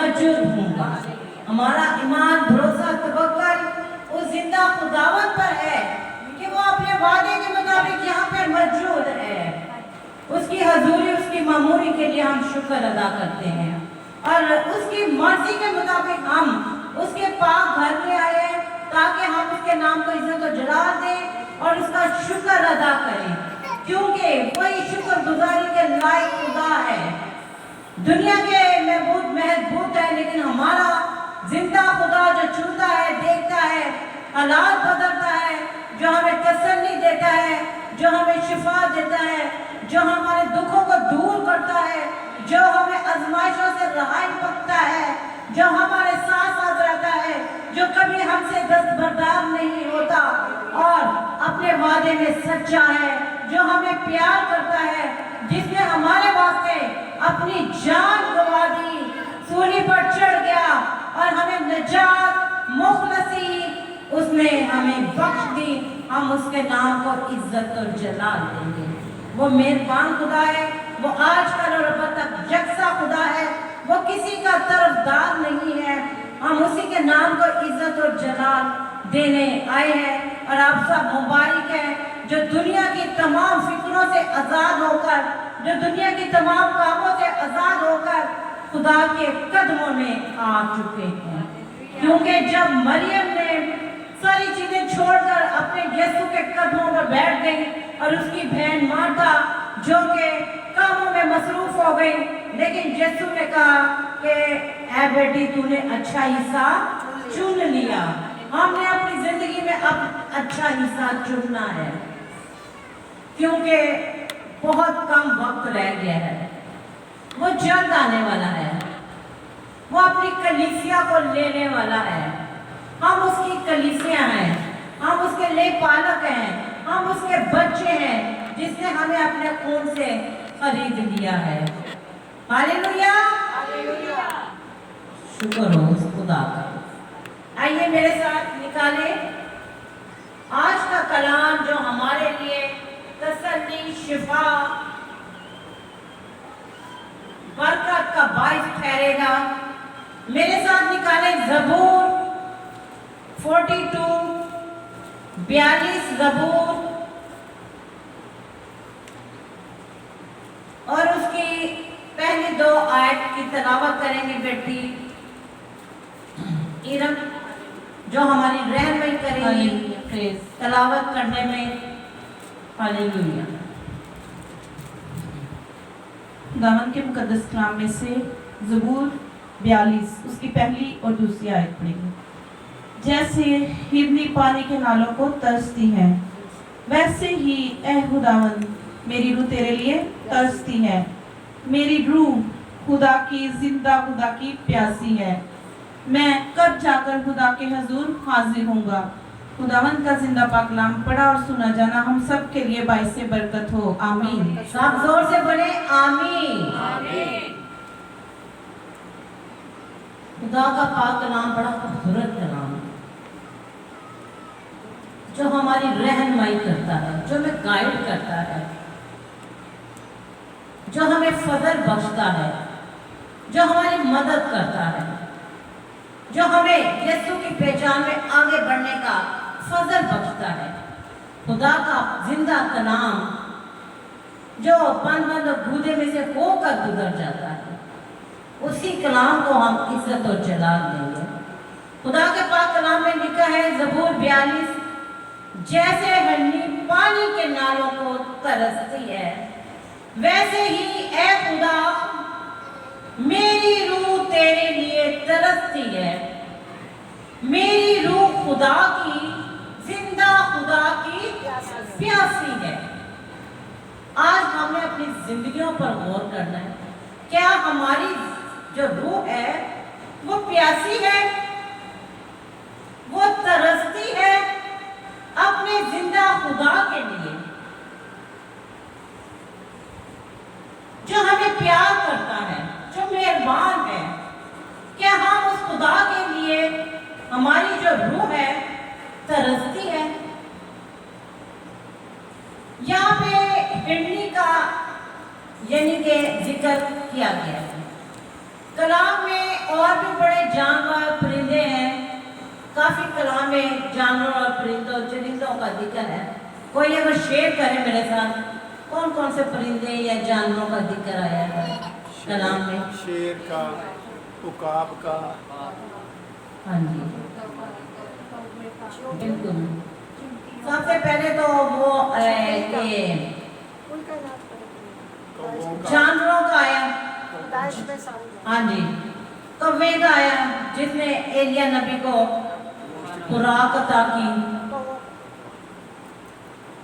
मौजूद हूँ। हमारा ईमान, भरोसा, तवक्कुल उस जिंदा खुदावंद पर है कि वो अपने वादे के मुताबिक यहाँ पे मौजूद है। उसकी हजूरी, उसकी मामूरी के लिए हम शुक्र अदा करते हैं और उसकी मर्जी के मुताबिक हम उसके पाक घर में आए हैं ताकि हम उसके नाम को इज्जत और जलाल दें और उसका शुक्र अदा करें, क्योंकि वही शुक्रगुजारी के लायक खुदा है। दुनिया के महबूब है, लेकिन हमारा जिंदा खुदा जो छूता है, देखता है, हालात बदलता है, जो हमें तसल्ली देता है, जो हमें शिफा देता है, जो हमारे दुखों को दूर करता है, जो हमें आजमाइशों से रहाई बख्शता है, जो हमारे साथ साथ रहता है, जो कभी हमसे दस्तबरदार नहीं होता और अपने वादे में सच्चा है, जो हमें प्यार करता है, जिसने हमारे वास्ते अपनी जान गंवा दी, सूली पर चढ़ गया और हमें निजात, मुखलसी उसने हमें बख्श दी। हम उसके नाम को इज्जत और जलाल देंगे। वो मेहरबान खुदा है, वो आज कल और अब तक यकसा खुदा है, वो किसी का तरफदार नहीं है। हम उसी के नाम को इज्जत और जलाल देने आए हैं और आप सब मुबारक हैं जो दुनिया की तमाम फिक्रों से आज़ाद होकर, जो दुनिया की तमाम कामों से आज़ाद होकर खुदा के कदमों में आ चुके हैं। क्योंकि जब मरियम ने सारी चीजें छोड़कर अपने यीशु के कदमों पर बैठ गई और उसकी बहन मार्था जो कि कामों में मसरूफ हो गई, लेकिन यीशु ने कहा कि ऐ बेटी तूने अच्छा हिस्सा चुन लिया। हमने अपनी जिंदगी में अब अच्छा हिस्सा चुनना है, क्योंकि बहुत कम वक्त रह गया है। वो जल्द आने वाला है, वो अपनी कलीसिया को लेने वाला है। हम उसकी कलीसिया हैं, हम उसके लेपालक हैं, हम उसके बच्चे हैं जिसने हमें अपने खून से खरीद लिया है। हालेलुया, शुक्र हो उस खुदा का। आइए मेरे साथ निकालें आज का कलाम जो हमारे लिए तसल्ली, शिफा, बरकत का बाइस ठहरेगा। मेरे साथ निकालें ज़बूर 42 ज़बूर और उसकी पहली 2 आयत की तिलावत करेंगे बेटी इरम, जो हमारी रहनुमाई करेंगी तिलावत करने में। हालेलुया। खुदावन के मुकद्दस कलाम में से ज़बूर 42 उसकी पहली और दूसरी आयत पढ़ेंगे। जैसे हिरनी पानी के नालों को तरसती है, वैसे ही ए खुदावन मेरी रूह तेरे लिए तरसती है। मेरी रूह खुदा की, जिंदा खुदा की प्यासी है। मैं कब जाकर खुदा के हजूर हाजिर होऊंगा। खुदावन का जिंदा पाक कलाम पढ़ा और सुना जाना हम सब के लिए बाइस बरकत हो। आमीन। सब जोर से बोले आमीन। खुदा का पाक कलाम बड़ा खूबसूरत कलाम है, जो हमारी रहनुमाई करता है, जो हमें गाइड करता है, जो हमें फजल बख्शता है, जो हमारी मदद करता है, जो हमें यीशु की पहचान में आगे बढ़ने का फजल बख्शता है। खुदा का जिंदा कलाम जो बंद गूदे में से होकर गुजर जाता है, उसी कलाम को हम इज्जत और जलाल देंगे। खुदा के पाक कलाम में लिखा है ज़बूर 42, जैसे हिरनी पानी के नालों को तरसती है, वैसे ही ए खुदा मेरी रूह तेरे लिए तरसती है। मेरी रूह खुदा की, जिंदा खुदा की प्यासी है। आज हमें अपनी जिंदगियों पर गौर करना है। क्या हमारी जो रूह है वो प्यासी है, वो तरसती है अपने जिंदा खुदा के लिए, जो हमें प्यार करता है, जो मेहरबान है? क्या हम उस खुदा के लिए, हमारी जो रूह है, तरसती है? यहाँ पे हिरनी का यानी के जिक्र किया गया है कलाम में اور بھی بڑے جانور پرندے ہیں، کافی کلام میں جانوروں اور پرندوں چرندوں کا ذکر ہے۔ کوئی اگر شیئر کرے میرے ساتھ کون کون سے پرندے یا جانوروں کا ذکر آیا ہے کلام میں؟ شیر کا، عقاب کا، ہاں جی بالکل۔ سب سے پہلے تو وہ یہ کبوں کا، جانوروں کا آیا، ہاں جی، کوے کا آیا جس نے ایلیا نبی کو خوراک عطا کی۔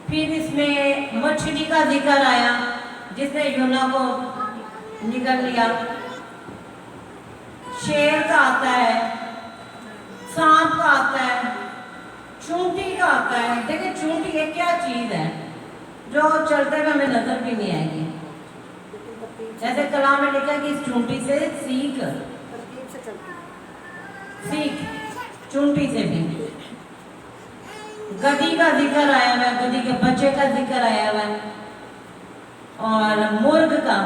پھر اس میں مچھلی کا ذکر آیا جس نے یونا کو نگل لیا۔ شیر کا آتا ہے، سانپ کا آتا ہے، چونٹی کا آتا ہے۔ دیکھیں چونٹی ایک کیا چیز ہے جو چلتے ہوئے ہمیں نظر بھی نہیں آئے گی، جیسے کلام میں لکھا ہے کہ اس چونٹی سے سیکھ، چونٹی سے بھی۔ گدی کا ذکر آیا ہوا ہے، گدی کے بچے کا ذکر آیا ہوا ہے، اور مرغ کا،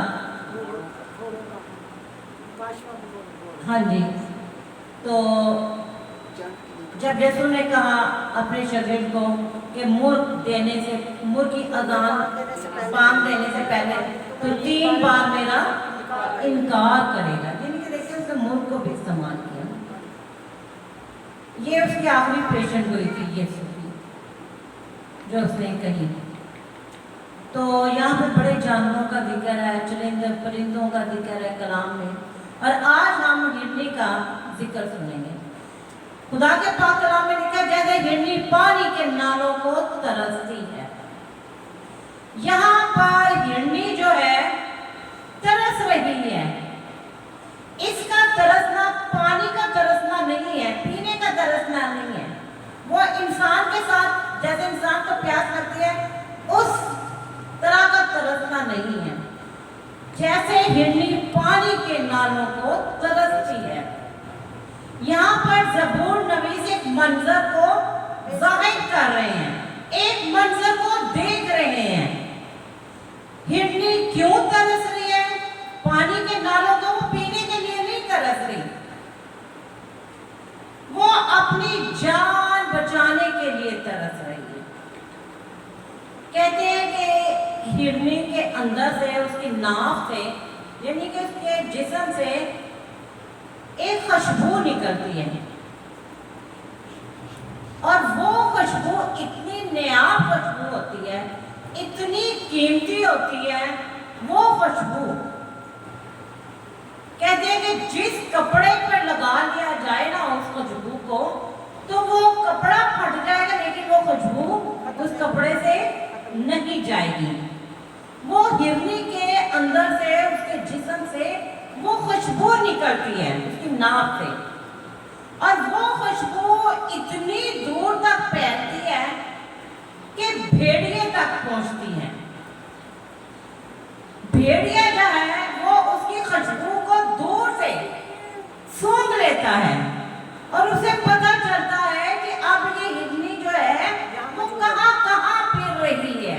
ہاں جی۔ تو جب یسوع نے کہا اپنے شاگرد کو کہ مرغ کی اذان پان دینے سے پہلے تو 3 بار میرا انکار کرے گا، یعنی کہ دیکھیں اس نے مرغ کو بھی استعمال کیا۔ یہ اس کی آخری پیشن گوئی تھی یسوع کی جو اس نے کہی۔ تو یہاں پہ بڑے جانوروں کا ذکر ہے، چرندے پرندوں کا ذکر ہے کلام میں، اور آج ہم ہرنی کا ذکر سنیں گے۔ خدا کے پاک کلام میں لکھا ہے جیسے ہرنی پانی کے نالوں کو ترستی ہے۔ یہاں پر ہرنی جو ہے ترس رہی ہے۔ اس کا ترسنا پانی کا ترسنا نہیں ہے، پینے کا ترسنا نہیں ہے، وہ انسان کے ساتھ جیسے انسان کو پیاس لگتی ہے اس طرح کا ترسنا نہیں ہے، جیسے ہرنی پانی کے نالوں کو ترستی ہے۔ یہاں پر زبور نویس ایک منظر کو ظاہر کر رہے ہیں، ایک منظر کو دیکھ رہے ہیں۔ ہرنی کیوں ترس رہی ہے؟ پانی کے نالوں کو وہ پینے کے لیے نہیں ترس رہی، وہ اپنی جان بچانے کے لیے ترس رہی ہے۔ کہتے ہیں کہ ہرنی کے اندر سے، اس کی ناف سے، یعنی کہ اس کے جسم سے ایک خوشبو نکلتی ہے، اور وہ خوشبو اتنی نیاب خوشبو ہوتی ہے، اتنی قیمتی ہوتی ہے وہ خوشبو۔ کہتے ہیں کہ جس کپڑے پر لگا لیا جائے نا اس خوشبو کو تو وہ کپڑا پھٹ جائے گا لیکن وہ خوشبو اس کپڑے سے نہیں جائے گی۔ وہ ہرنی کے اندر سے، اس کے جسم سے وہ خوشبو نکلتی ہے اس کی ناف سے، اور وہ خوشبو اتنی دور تک پھیلتی ہے کہ بھیڑیے تک پہنچتی ہے۔ بھیڑیا جو ہے وہ اس کی خوشبو کو دور سے سونگھ لیتا ہے، اور اسے پتہ چلتا ہے کہ اب یہ ہرنی جو ہے وہ کہاں کہاں پھر رہی ہے۔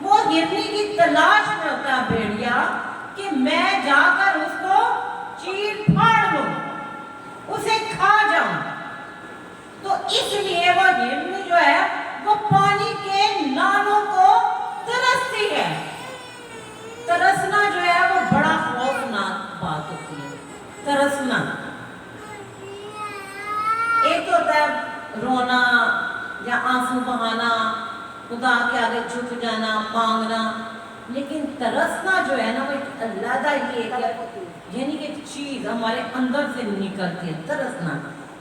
وہ ہرنی کی تلاش میں ہوتا ہے بھیڑیا کہ میں جا کر اس کو چیر پھاڑ لوں، اسے کھا جاؤں۔ تو اس لیے وہ ہرنی جو ہے وہ پانی کے نالوں کو ترستی ہے۔ ترسنا جو ہے وہ بڑا خوفناک بات ہوتی ہے۔ ترسنا ایک ہوتا ہے رونا یا آنسو بہانا، خدا کے آگے جھک جانا، مانگنا، لیکن ترسنا جو ہے نا وہ ایک علیحدہ ہی یعنی کہ ایک چیز ہمارے اندر سے نکلتی ہے۔ ترسنا،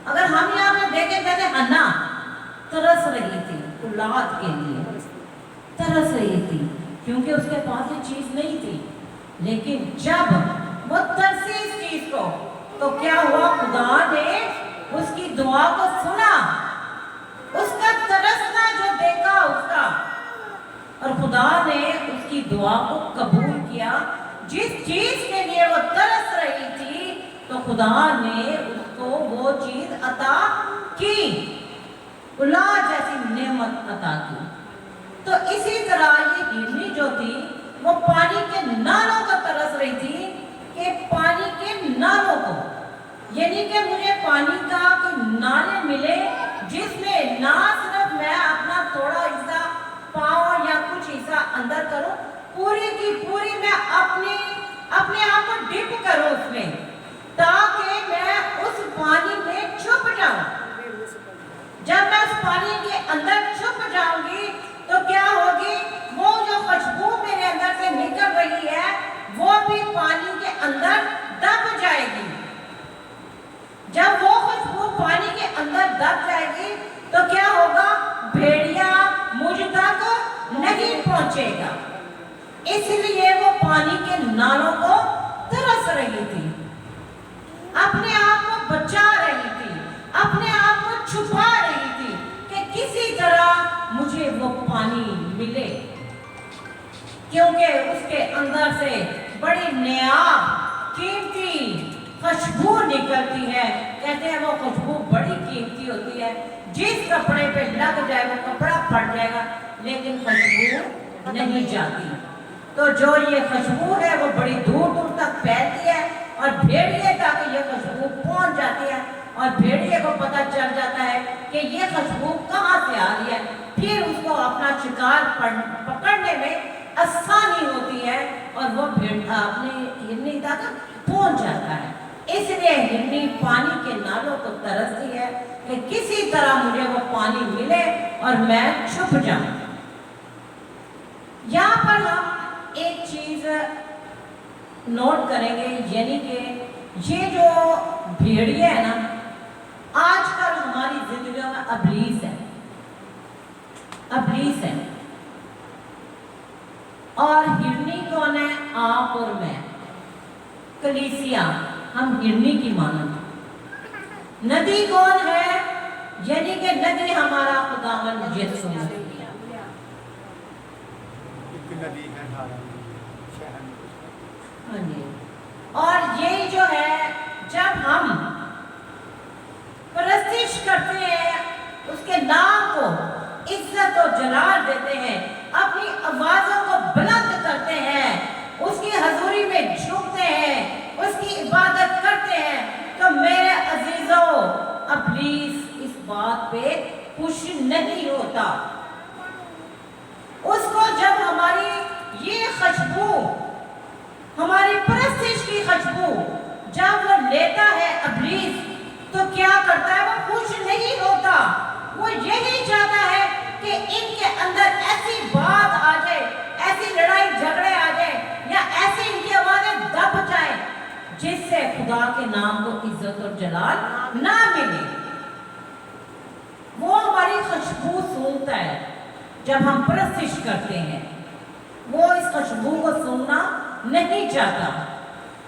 اگر ہم یہاں پہ دیکھیں جیسے حنا ترس رہی تھی اولاد کے لیے، ترس رہی تھی کیونکہ اس کے پاس یہ چیز نہیں تھی، لیکن جب وہ ترسی اس چیز کو تو کیا ہوا؟ خدا نے اس کی دعا کو سنا، اس کا ترسنا جو دیکھا اس کا، اور خدا نے اس کی دعا کو قبول کیا۔ جس چیز کے لیے وہ ترس رہی تھی تو خدا نے اس کو وہ چیز عطا کی، اولاد جیسی نعمت عطا کی۔ تو اسی طرح یہ ہرنی جو تھی وہ پانی کے نالوں کو ترس رہی تھی، کہ پانی کے نالوں کو، यानी कि मुझे पानी का कोई नाले मिले जिसमें ना सिर्फ मैं अपना थोड़ा हिस्सा पाँव या कुछ हिस्सा अंदर करूं, पूरी की पूरी मैं अपने आप को डिप करूं उसमें, ताकि मैं उस पानी में छुप जाऊं। जब मैं उस पानी के अंदर छुप जाऊंगी तो क्या होगी, वो जो खुशबू मेरे अंदर से निकल रही है वो भी पानी के अंदर दब जाएगी। जब वो खुशबू पानी के अंदर दब जाएगी तो क्या होगा, भेड़िया मुझ तक नहीं पहुंचेगा। इसलिए वो पानी के नालों को तरस रही थी, अपने आप को बचा रही थी, अपने आप को छुपा रही थी कि किसी तरह मुझे वो पानी मिले, क्योंकि उसके अंदर से बड़ी नायाब कीमती खुशबू निकलती है। कहते हैं वो खुशबू बड़ी कीमती होती है, जिस कपड़े पे लग जाए वो कपड़ा फट जाएगा लेकिन खुशबू नहीं जाती। तो जो ये खुशबू है वो बड़ी दूर दूर तक फैलती है और भेड़िए तक ये खुशबू पहुंच जाती है और भेड़िए को पता चल जाता है कि ये खुशबू कहाँ से आ रही है। फिर उसको अपना शिकार पकड़ने में आसानी होती है और वो अपने हिरनी तक पहुंच जाता है। इसलिए हिरनी पानी के नालों को तरसती है कि किसी तरह मुझे वो पानी मिले और मैं छुप जाऊं। यहाँ पर हम एक चीज नोट करेंगे, यानी कि ये जो भेड़िए है ना, आजकल हमारी जिंदगियों में अबलीस है, अबलीस है। और हिरनी कौन है? आप और मैं, कलीसिया, हम हिरनी की मानद। नदी कौन है? यानी कि नदी हमारा खुदावंद यीशु मसीह। एक नदी है धारा शहर में। हाँ जी। और ये जो है, जब हम परस्तिश करते हैं, उसके नाम को इज्जत और जलाल देते हैं, अपनी आवाजों को बुलंद करते हैं, उसकी हजूरी में झुकते हैं, उसकी इबादत करते हैं, तो मेरे अजीजों, अबलीस इस बात पे खुश नहीं होता। उसको जब हमारी ये खुशबू, हमारी परस्तिश की खुशबू जब वो लेता है अबलीस, तो क्या करता है? वो खुश नहीं होता। वो यही चाहता है कि इनके अंदर ऐसी बात आ जाए, ऐसी लड़ाई झगड़े आ जाए, या ऐसी इनकी आवाजें दब जाए जिससे खुदा के नाम को इज्जत और जलाल ना मिले। वो हमारी खुशबू सूंघता है जब हम परस्तिश करते हैं, वो इस खुशबू को सूंघना नहीं चाहता।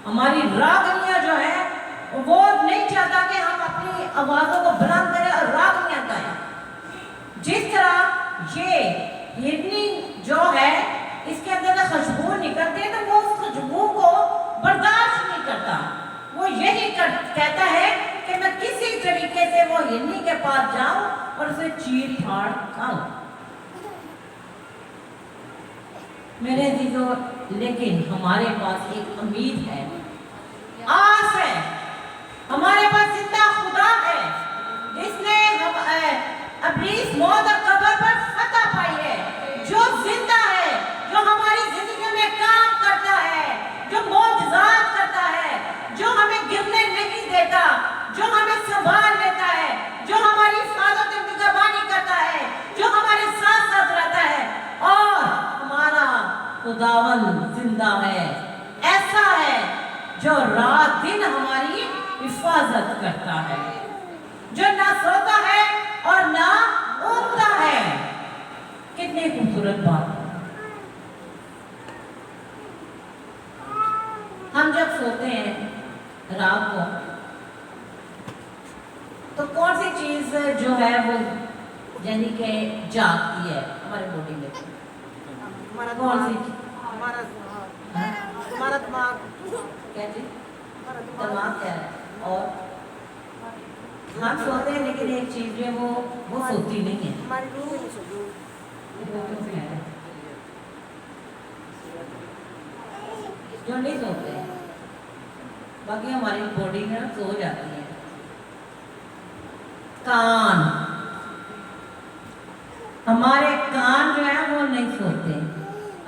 हमारी रागनियां जो है वो नहीं चाहता कि हम अपनी आवाजों को बुलंद करें और रागनियां गाएं। जिस तरह ये हिरनी जो है, इसके अंदर से खुशबू निकलती है, तो वो उस खुशबू को बर्दाश्त नहीं करता। वो यही कहता है कि मैं किसी तरीके से वो हिरनी के पास जाऊं और उसे चीर फाड़ खाऊं। मेरे अजीजों, लेकिन हमारे पास एक उम्मीद है, आस है, हमारे पास जिंदा खुदा है जिसने अबलीस मौत और कब्र पर फतह पाई है, जो जिंदा है, जो हमारी जिंदगी में काम करता है, जो मौजज़ात करता है, जो हमें गिरने नहीं देता, जो हमें संभाल लेता है, जो हमारी हिफाजत और निगरानी करता है, जो हमारे साथ साथ रहता है। और हमारा खुदावंद जिंदा है, ऐसा है जो रात दिन हमारी हिफाजत करता है, जो ना सोता है और ना उठता है। कितनी खूबसूरत बात है। हम जब सोते हैं रात को, तो कौन सी चीज जो है वो यानी कि जागती है हमारे बॉडी में? कौन सी? हमारा दिमाग। क्या चीज? दिमाग क्या है? और हम सोते हैं, लेकिन एक चीज जो है वो सोती नहीं है। हमारी रूह नहीं सोती। वो क्यों है? जो नहीं सोते बाकी हमारी बॉडी में सो जाती है। कान, हमारे कान जो है वो नहीं सोते।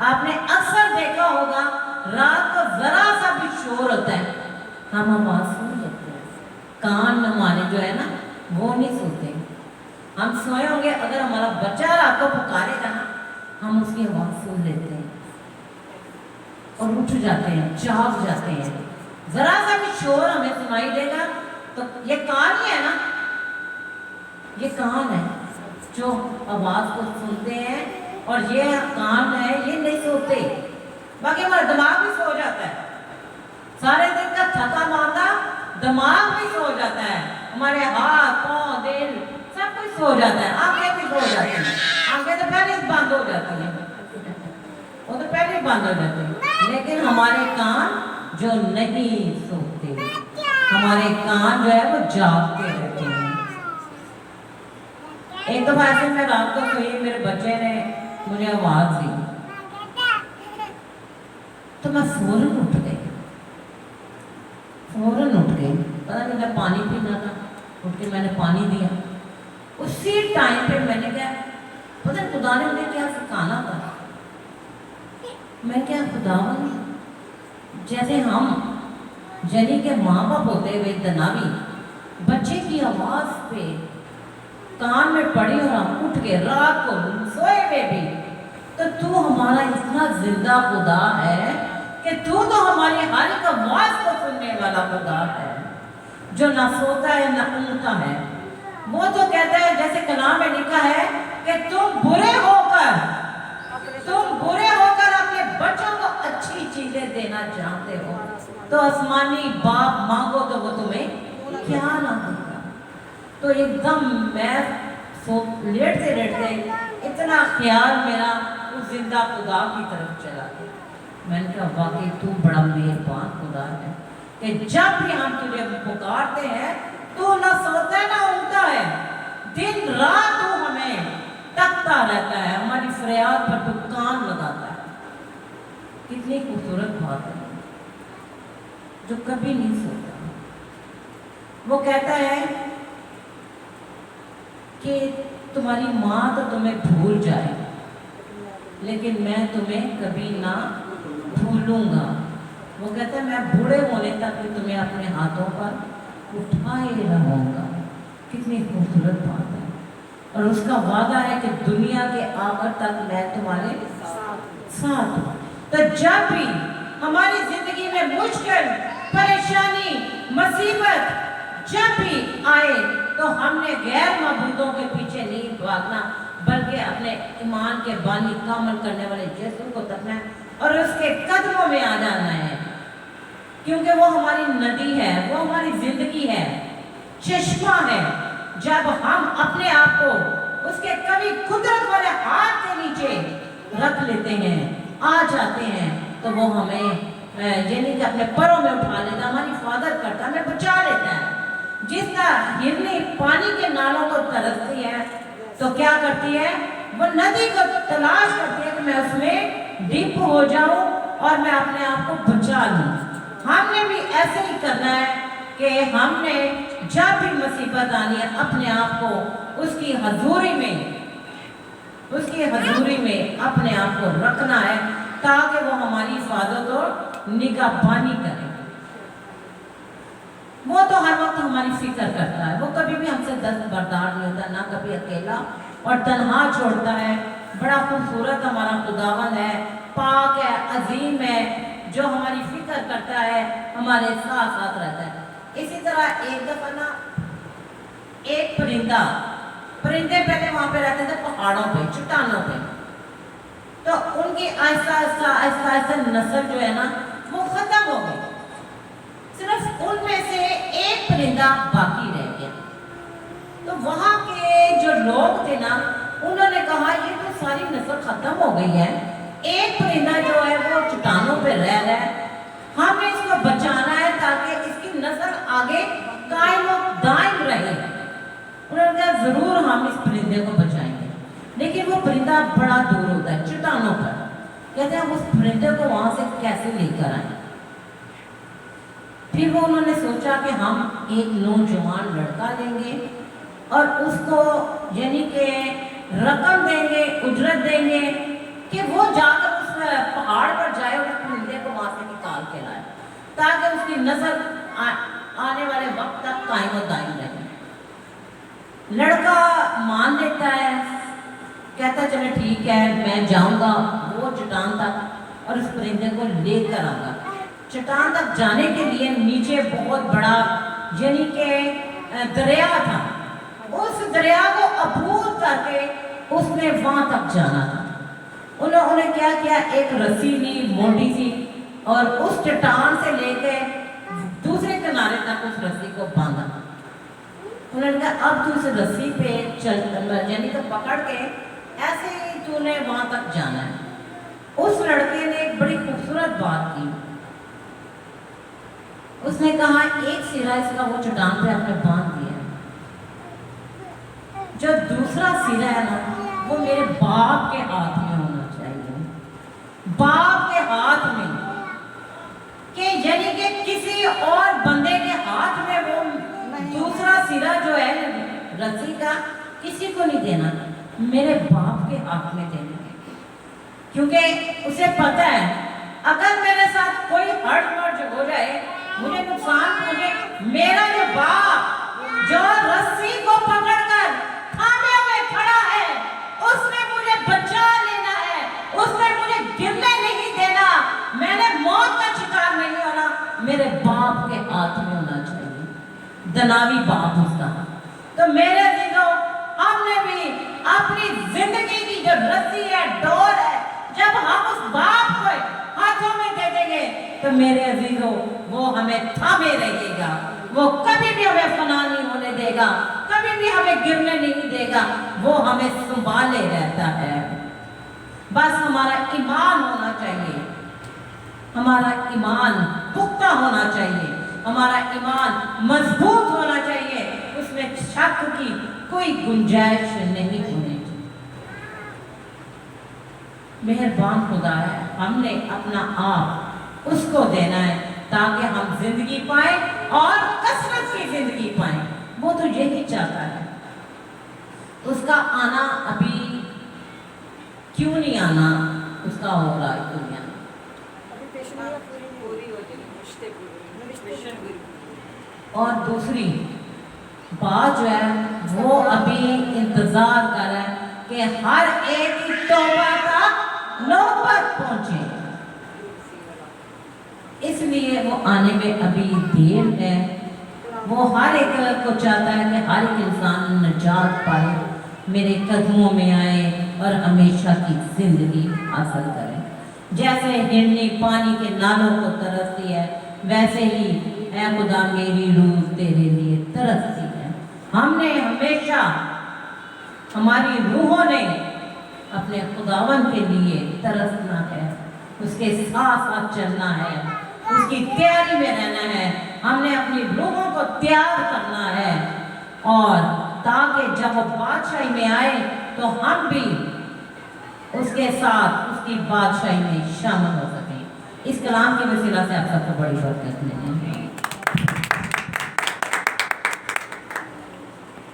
आपने अक्सर देखा होगा रात को जरा सा भी शोर होता है हम आवाज सुन लेते हैं। कान हमारे जो है ना वो नहीं सोते। हम सोए होंगे, अगर हमारा बच्चा रात को पुकारेगा ना हम उसकी आवाज सुन लेते हैं और उठ जाते हैं, जाग जाते हैं। जरा सा भी शोर हमें सुनाई देगा तो ये कान ही है ना, ये कान है जो आवाज को सुनते हैं, और ये कान है ये नहीं सोते। बाकी हमारा दिमाग भी सो जाता है, सारे दिन का थका मांदा दिमाग भी सो जाता है, हमारे हाथ पांव दिल सब कुछ सो जाता है, आंखें भी सो जाती हैं। आंखें तो पहले ही बंद हो जाती हैं, वो तो पहले ही बंद हो जाती हैं, लेकिन हमारे कान जो नहीं सोते, हमारे कान जो है वो जागते रहते हैं। एक दफा ऐसे मैं रात को सोई, मेरे बच्चे ने मुझे आवाज दी तो मैं फौरन उठ गई, पता नहीं मैं पानी पीना था, उठ के मैंने पानी दिया। उसी टाइम पे मैंने क्या पता नहीं खुदा ने मुझे क्या सिखाना था। मैं क्या खुदावन, जैसे हम जनी के माँ बाप होते हुए दनावी बच्चे की आवाज पे कान में पड़ी और हम उठ के रात को सोए हुए भी, तो तू हमारा इतना जिंदा खुदा है कि तू तो हमारी हर एक आवाज को सुनने वाला खुदा है, जो ना सोता है ना ऊँगता है। वो तो कहता है, जैसे कलाम में लिखा है कि तुम बुरे होकर अपने बच्चों को अच्छी चीजें देना चाहते हो, तो आसमानी बाप मांगो तो वो तुम्हें क्या ना देगा। तो एकदम मैं लेटते इतना ख्याल मेरा उस जिंदा खुदा की तरफ चला गया। मैंने कहा वाकई तू बड़ा मेहरबान खुदा है कि जब भी हम तुझे पुकारते हैं तू ना सोता है ना उठता है, दिन रात तू हमें तकता रहता है, हमारी फरियाद पर तू कान लगाता है। कितनी खूबसूरत बात है, जो कभी नहीं सोता। वो कहता है कि तुम्हारी माँ तो तुम्हें भूल जाए लेकिन मैं तुम्हें कभी ना भूलूंगा। वो कहता है मैं बूढ़े होने तक भी तुम्हें अपने हाथों पर उठाए रहूंगा। कितनी खूबसूरत बात है। और उसका वादा है कि दुनिया के आखिर तक मैं तुम्हारे साथ हूँ। तो जब भी हमारी जिंदगी में मुश्किल परेशानी मुसीबत जब भी आए तो हमने गैर मबूदों के पीछे नहीं भागना, बल्कि अपने ईमान के बानी कामल करने वाले यीशु को तकना है और उसके कदमों में आ जाना है, क्योंकि वो हमारी नदी है, वो हमारी जिंदगी है, चश्मा है। जब हम अपने आप को उसके कभी कुदरत वाले हाथ के नीचे रख लेते हैं, आ जाते हैं, तो वो हमें यानी कि अपने परों में उठा लेता, हमारी हिफाजत करता, हमें बचा लेता है। जिस तरह हिरनी पानी के नालों को तरसती है तो क्या करती है, वो नदी को तलाश करती है कि मैं उसमें डिप हो जाऊं और मैं अपने आप को बचा लूं। हमने भी ऐसे ही करना है कि हमने जब भी मुसीबत आनी है अपने आप को उसकी हजूरी में अपने आप को रखना है, ताकि वो हमारी हिफाजत और निगहबानी करे। वो तो हर वक्त हमारी फिक्र करता है, वो कभी भी हमसे दस्तबरदार नहीं होता, ना कभी अकेला और तन्हा छोड़ता है। बड़ा खूबसूरत हमारा खुदावन है, पाक है, अजीम है, जो हमारी फिक्र करता है, हमारे साथ साथ रहता है। इसी तरह एक दफा ना एक परिंदे पहले वहां पे रहते थे पहाड़ों पे, चट्टानों पे, तो उनकी आहिस्ता आहिस्ता नस्ल जो है ना वो खत्म हो गई। सिर्फ उनमें से एक परिंदा बाकी रह गया। तो वहां के जो लोग थे ना उन्होंने कहा ये तो सारी नस्ल खत्म हो गई है, एक परिंदा जो है वो चट्टानों पे रह रहा है, हमें इसको बचाना है ताकि इसकी नस्ल आगे कायम और दायम रहे। उन्होंने कहा जरूर हम इस परिंदे को बचाएंगे, लेकिन वो परिंदा बड़ा दूर होता है चट्टानों पर। कहते हैं उस परिंदे को वहां से कैसे लेकर आए। پھر وہ انہوں نے سوچا کہ ہم ایک نوجوان لڑکا لیں گے اور اس کو یعنی کہ رقم دیں گے، اجرت دیں گے کہ وہ جا کر اس پہاڑ پر جائے اور اس پرندے کو وہاں سے نکال کے لائے تاکہ اس کی نسل آنے والے وقت تک قائم و دائم رہے۔ لڑکا مان لیتا ہے، کہتا چلے ٹھیک ہے میں جاؤں گا وہ چٹان تک اور اس پرندے کو لے کر آؤں گا۔ چٹان تک جانے کے لیے نیچے بہت بڑا یعنی کہ دریا تھا، اس دریا کو عبور کر کے اس نے وہاں تک جانا تھا۔ انہوں نے کیا کیا، ایک رسی لی موٹی سی اور اس چٹان سے لے کے دوسرے کنارے تک اس رسی کو باندھا۔ انہوں نے کہا اب تو اس رسی پہ چل یعنی کہ پکڑ کے ایسے ہی تو نے وہاں تک جانا ہے۔ اس لڑکے نے ایک بڑی خوبصورت بات کی، اس نے کہا ایک سرا اس کا وہ چٹان پہ آپ نے باندھ دیا، جو دوسرا سرا ہے نا وہ میرے باپ کے ہاتھ میں ہونا چاہیے، باپ کے ہاتھ میں، کہ یعنی کہ کسی اور بندے کے ہاتھ میں وہ دوسرا سرا جو ہے رسی کا کسی کو نہیں دینا، میرے باپ کے ہاتھ میں دینا ہے، کیونکہ اسے پتہ ہے اگر میرے ساتھ کوئی ہرٹ مرج ہو جائے، مجھے نقصان پہنچے، میرا جو باپ جو رسی کو پکڑ کر تھامے ہوئے کھڑا ہے اس نے مجھے بچا لینا ہے، اس نے مجھے گرنے نہیں دینا، میں نے موت کا شکار نہیں ہونا، میرے باپ کے ہاتھ میں ہونا چاہیے، دناوی باپ اس کا۔ تو میرے عزیزوں ہم نے بھی اپنی زندگی کی جو رسی ہے، ڈور ہے، جب ہم اس باپ کو ہاتھوں میں دے دیں گے تو میرے عزیزوں وہ ہمیں تھامے رہے گا، وہ کبھی بھی ہمیں فنا نہیں ہونے دے گا، کبھی بھی ہمیں گرنے نہیں دے گا، وہ ہمیں سنبھالے رہتا ہے۔ بس ہمارا ایمان ہونا چاہیے، ہمارا ایمان پختہ ہونا چاہیے، ہمارا ایمان مضبوط ہونا چاہیے، اس میں شک کی کوئی گنجائش نہیں ہونی چاہیے۔ مہربان خدا ہے، ہم نے اپنا آپ اس کو دینا ہے تاکہ ہم زندگی پائیں اور کثرت کی زندگی پائیں، وہ تو یہی چاہتا ہے۔ اس کا آنا ابھی کیوں نہیں آنا اس کا ہو رہا ہے دنیا میں۔ اور دوسری بات جو ہے وہ ابھی انتظار کر رہا ہے کہ ہر ایک کی توبہ کا نوبت پہنچے، اس لیے وہ آنے میں ابھی دیر ہے۔ وہ ہر ایک کو چاہتا ہے کہ ہر ایک انسان نجات پائے، میرے قدموں میں آئے اور ہمیشہ کی زندگی حاصل کرے۔ جیسے ہرنی پانی کے نالوں کو ترستی ہے، ویسے ہی اے خدا میری روح تیرے لیے ترستی ہے۔ ہم نے ہمیشہ، ہماری روحوں نے اپنے خداوند کے لیے ترسنا ہے، اس کے ساتھ ساتھ چلنا ہے، اس کی تیاری میں رہنا ہے، ہم نے اپنی روحوں کو تیار کرنا ہے، اور تاکہ جب وہ بادشاہی میں آئے تو ہم بھی اس کے ساتھ اس کی بادشاہی میں شامل ہو سکیں۔ اس کلام کے وسیلہ سے آپ سب کو بڑی برکت ملے۔